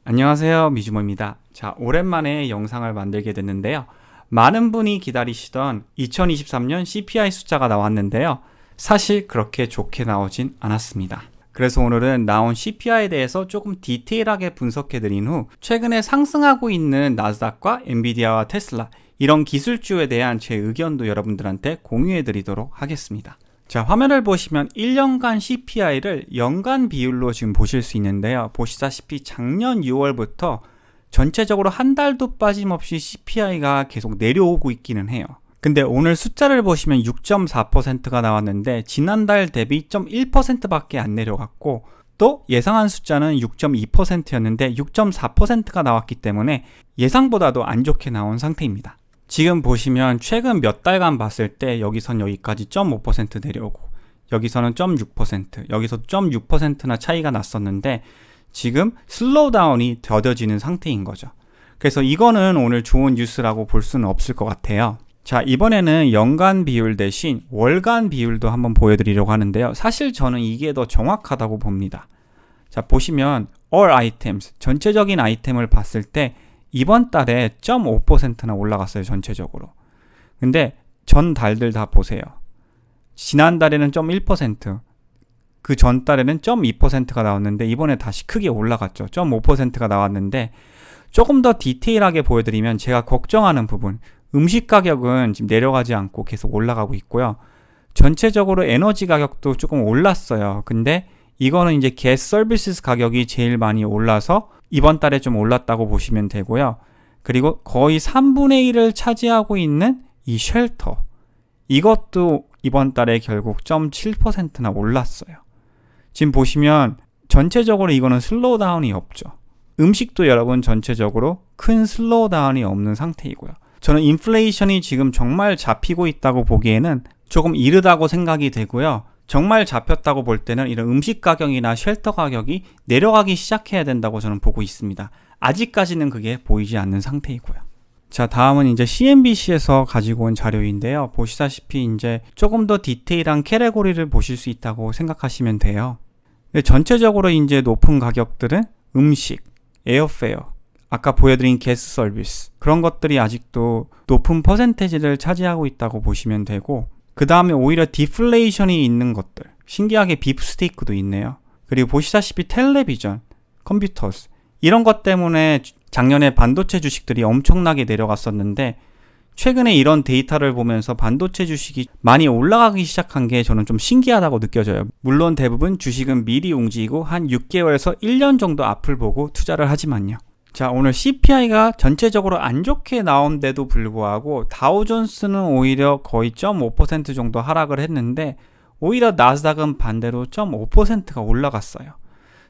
안녕하세요, 미주모입니다. 자, 오랜만에 영상을 만들게 됐는데요. 많은 분이 기다리시던 2023년 CPI 숫자가 나왔는데요. 사실 그렇게 좋게 나오진 않았습니다. 그래서 오늘은 나온 CPI에 대해서 조금 디테일하게 분석해 드린 후 최근에 상승하고 있는 나스닥과 엔비디아와 테슬라 이런 기술주에 대한 제 의견도 여러분들한테 공유해 드리도록 하겠습니다. 자, 화면을 보시면 1년간 CPI를 연간 비율로 지금 보실 수 있는데요. 보시다시피 작년 6월부터 전체적으로 한 달도 빠짐없이 CPI가 계속 내려오고 있기는 해요. 근데 오늘 숫자를 보시면 6.4%가 나왔는데 지난달 대비 0.1%밖에 안 내려갔고 또 예상한 숫자는 6.2%였는데 6.4%가 나왔기 때문에 예상보다도 안 좋게 나온 상태입니다. 지금 보시면 최근 몇 달간 봤을 때 여기선 여기까지 0.5% 내려오고 여기서는 0.6%, 여기서 0.6%나 차이가 났었는데 지금 슬로우 다운이 더뎌지는 상태인 거죠. 그래서 이거는 오늘 좋은 뉴스라고 볼 수는 없을 것 같아요. 자, 이번에는 연간 비율 대신 월간 비율도 한번 보여드리려고 하는데요. 사실 저는 이게 더 정확하다고 봅니다. 자, 보시면 all items, 전체적인 아이템을 봤을 때 이번 달에 0.5%나 올라갔어요, 전체적으로. 근데 전 달들 다 보세요. 지난달에는 0.1%, 그 전달에는 0.2%가 나왔는데 이번에 다시 크게 올라갔죠. 0.5%가 나왔는데 조금 더 디테일하게 보여드리면 제가 걱정하는 부분, 음식 가격은 지금 내려가지 않고 계속 올라가고 있고요. 전체적으로 에너지 가격도 조금 올랐어요. 근데 이거는 이제 게스 서비스 가격이 제일 많이 올라서 이번 달에 좀 올랐다고 보시면 되고요. 그리고 거의 3분의 1을 차지하고 있는 이 쉘터, 이것도 이번 달에 결국 0.7%나 올랐어요. 지금 보시면 전체적으로 이거는 슬로우 다운이 없죠. 음식도 여러분 전체적으로 큰 슬로우 다운이 없는 상태이고요. 저는 인플레이션이 지금 정말 잡히고 있다고 보기에는 조금 이르다고 생각이 되고요. 정말 잡혔다고 볼 때는 이런 음식 가격이나 쉘터 가격이 내려가기 시작해야 된다고 저는 보고 있습니다. 아직까지는 그게 보이지 않는 상태이고요. 자, 다음은 이제 CNBC에서 가지고 온 자료인데요. 보시다시피 이제 조금 더 디테일한 캐테고리를 보실 수 있다고 생각하시면 돼요. 전체적으로 이제 높은 가격들은 음식, 에어페어, 아까 보여드린 게스 서비스, 그런 것들이 아직도 높은 퍼센테이지를 차지하고 있다고 보시면 되고, 그 다음에 오히려 디플레이션이 있는 것들, 신기하게 비프스테이크도 있네요. 그리고 보시다시피 텔레비전, 컴퓨터스, 이런 것 때문에 작년에 반도체 주식들이 엄청나게 내려갔었는데 최근에 이런 데이터를 보면서 반도체 주식이 많이 올라가기 시작한 게 저는 좀 신기하다고 느껴져요. 물론 대부분 주식은 미리 움직이고 한 6개월에서 1년 정도 앞을 보고 투자를 하지만요. 자, 오늘 CPI가 전체적으로 안 좋게 나온데도 불구하고 다우존스는 오히려 거의 0.5% 정도 하락을 했는데 오히려 나스닥은 반대로 0.5%가 올라갔어요.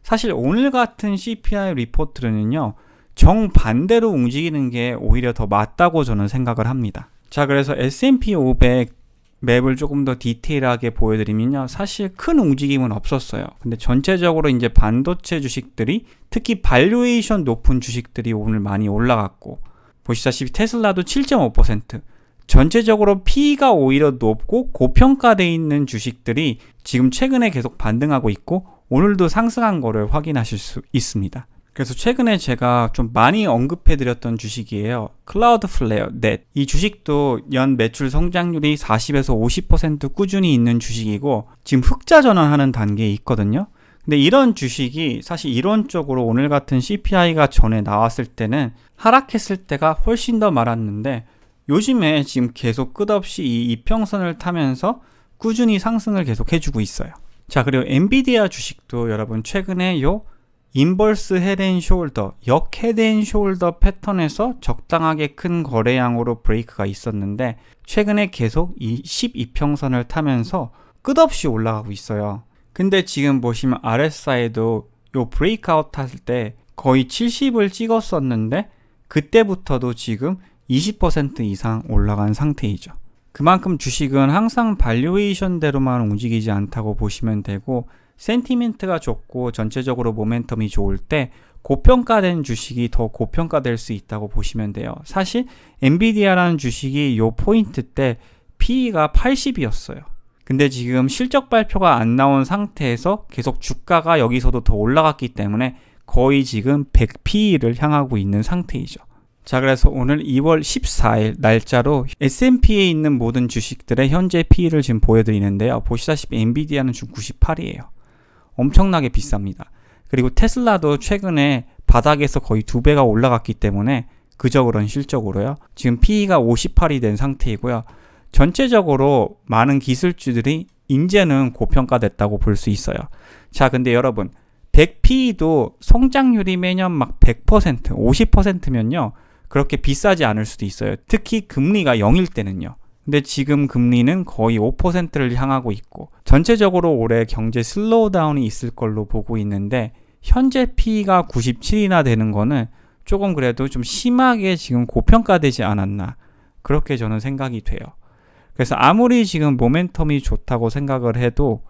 사실 오늘 같은 CPI 리포트는요, 정반대로 움직이는 게 오히려 더 맞다고 저는 생각을 합니다. 자, 그래서 S&P 500 맵을 조금 더 디테일하게 보여드리면요, 사실 큰 움직임은 없었어요. 근데 전체적으로 이제 반도체 주식들이, 특히 발류에이션 높은 주식들이 오늘 많이 올라갔고, 보시다시피 테슬라도 7.5%, 전체적으로 P가 오히려 높고 고평가되어 있는 주식들이 지금 최근에 계속 반등하고 있고 오늘도 상승한 거를 확인하실 수 있습니다. 그래서 최근에 제가 좀 많이 언급해드렸던 주식이에요. 클라우드플레어, 넷. 이 주식도 연 매출 성장률이 40에서 50% 꾸준히 있는 주식이고 지금 흑자 전환하는 단계에 있거든요. 근데 이런 주식이 사실 이론적으로 오늘 같은 CPI가 전에 나왔을 때는 하락했을 때가 훨씬 더 많았는데 요즘에 지금 계속 끝없이 이 이평선을 타면서 꾸준히 상승을 계속 해주고 있어요. 자, 그리고 엔비디아 주식도 여러분 최근에 요 인버스 헤드앤숄더, 역 헤드앤숄더 패턴에서 적당하게 큰 거래량으로 브레이크가 있었는데 최근에 계속 이 12평선을 타면서 끝없이 올라가고 있어요. 근데 지금 보시면 RSI도 요 브레이크아웃 할 때 거의 70을 찍었었는데 그때부터도 지금 20% 이상 올라간 상태이죠. 그만큼 주식은 항상 발류에이션대로만 움직이지 않다고 보시면 되고 센티멘트가 좋고 전체적으로 모멘텀이 좋을 때 고평가된 주식이 더 고평가될 수 있다고 보시면 돼요. 사실 엔비디아라는 주식이 요 포인트 때 PE가 80이었어요. 근데 지금 실적 발표가 안 나온 상태에서 계속 주가가 여기서도 더 올라갔기 때문에 거의 지금 100PE를 향하고 있는 상태이죠. 자, 그래서 오늘 2월 14일 날짜로 S&P에 있는 모든 주식들의 현재 PE를 지금 보여드리는데요. 보시다시피 엔비디아는 지금 98이에요. 엄청나게 비쌉니다. 그리고 테슬라도 최근에 바닥에서 거의 2배가 올라갔기 때문에 그저 그런 실적으로요. 지금 PE가 58이 된 상태이고요. 전체적으로 많은 기술주들이 이제는 고평가됐다고 볼 수 있어요. 자, 근데 여러분 100PE도 성장률이 매년 막 100%, 50%면요. 그렇게 비싸지 않을 수도 있어요. 특히 금리가 0일 때는요. 근데 지금 금리는 거의 5%를 향하고 있고 전체적으로 올해 경제 슬로우다운이 있을 걸로 보고 있는데 현재 PE가 97이나 되는 거는 조금 그래도 좀 심하게 지금 고평가되지 않았나 그렇게 저는 생각이 돼요. 그래서 아무리 지금 모멘텀이 좋다고 생각을 해도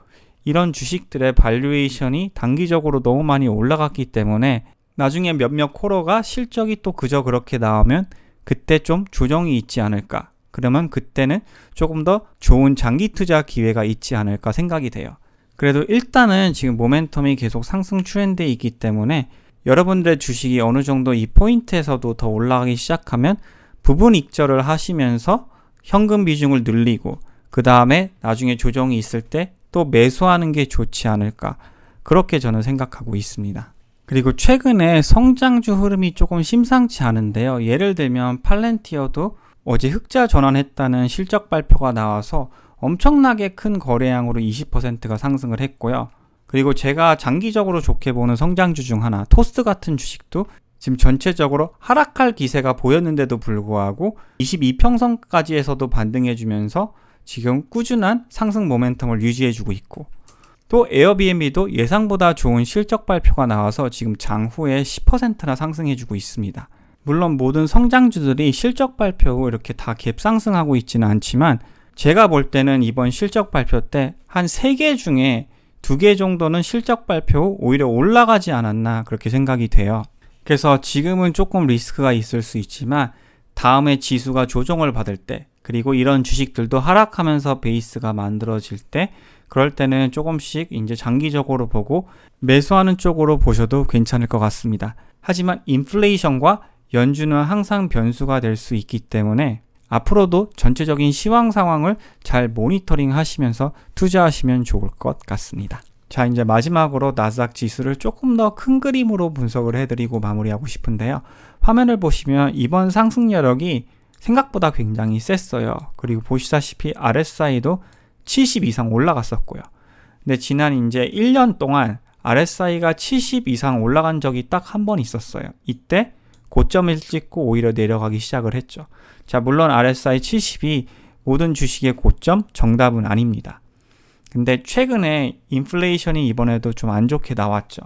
이런 주식들의 발류에이션이 단기적으로 너무 많이 올라갔기 때문에 나중에 몇몇 쿼터가 실적이 또 그저 그렇게 나오면 그때 좀 조정이 있지 않을까. 그러면 그때는 조금 더 좋은 장기 투자 기회가 있지 않을까 생각이 돼요. 그래도 일단은 지금 모멘텀이 계속 상승 트렌드에 있기 때문에 여러분들의 주식이 어느 정도 이 포인트에서도 더 올라가기 시작하면 부분 익절을 하시면서 현금 비중을 늘리고 그 다음에 나중에 조정이 있을 때 또 매수하는 게 좋지 않을까 그렇게 저는 생각하고 있습니다. 그리고 최근에 성장주 흐름이 조금 심상치 않은데요. 예를 들면 팔렌티어도 어제 흑자 전환했다는 실적 발표가 나와서 엄청나게 큰 거래량으로 20%가 상승을 했고요. 그리고 제가 장기적으로 좋게 보는 성장주 중 하나 토스트 같은 주식도 지금 전체적으로 하락할 기세가 보였는데도 불구하고 22평선까지에서도 반등해주면서 지금 꾸준한 상승 모멘텀을 유지해주고 있고 또 에어비앤비도 예상보다 좋은 실적 발표가 나와서 지금 장후에 10%나 상승해주고 있습니다. 물론 모든 성장주들이 실적 발표 후 이렇게 다 갭상승하고 있지는 않지만 제가 볼 때는 이번 실적 발표 때 한 3개 중에 2개 정도는 실적 발표 후 오히려 올라가지 않았나 그렇게 생각이 돼요. 그래서 지금은 조금 리스크가 있을 수 있지만 다음에 지수가 조정을 받을 때 그리고 이런 주식들도 하락하면서 베이스가 만들어질 때 그럴 때는 조금씩 이제 장기적으로 보고 매수하는 쪽으로 보셔도 괜찮을 것 같습니다. 하지만 인플레이션과 연준은 항상 변수가 될 수 있기 때문에 앞으로도 전체적인 시황 상황을 잘 모니터링 하시면서 투자하시면 좋을 것 같습니다. 자, 이제 마지막으로 나스닥 지수를 조금 더 큰 그림으로 분석을 해드리고 마무리하고 싶은데요. 화면을 보시면 이번 상승 여력이 생각보다 굉장히 셌어요. 그리고 보시다시피 RSI도 70 이상 올라갔었고요. 근데 지난 이제 1년 동안 RSI가 70 이상 올라간 적이 딱 한 번 있었어요. 이때 고점을 찍고 오히려 내려가기 시작을 했죠. 자, 물론 RSI 70이 모든 주식의 고점 정답은 아닙니다. 근데 최근에 인플레이션이 이번에도 좀 안 좋게 나왔죠.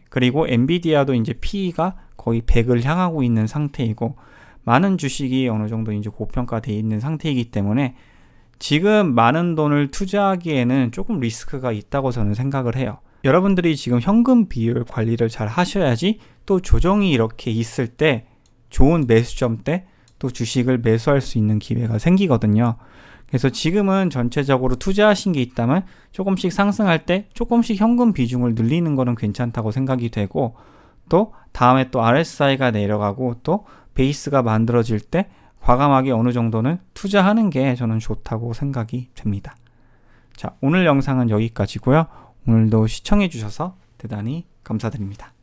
그리고 엔비디아도 이제 PE가 거의 100을 향하고 있는 상태이고 많은 주식이 어느 정도 이제 고평가되어 있는 상태이기 때문에 지금 많은 돈을 투자하기에는 조금 리스크가 있다고 저는 생각을 해요. 여러분들이 지금 현금 비율 관리를 잘 하셔야지 또 조정이 이렇게 있을 때 좋은 매수점 때 또 주식을 매수할 수 있는 기회가 생기거든요. 그래서 지금은 전체적으로 투자하신 게 있다면 조금씩 상승할 때 조금씩 현금 비중을 늘리는 거는 괜찮다고 생각이 되고 또 다음에 또 RSI가 내려가고 또 베이스가 만들어질 때 과감하게 어느 정도는 투자하는 게 저는 좋다고 생각이 됩니다. 자, 오늘 영상은 여기까지고요. 오늘도 시청해 주셔서 대단히 감사드립니다.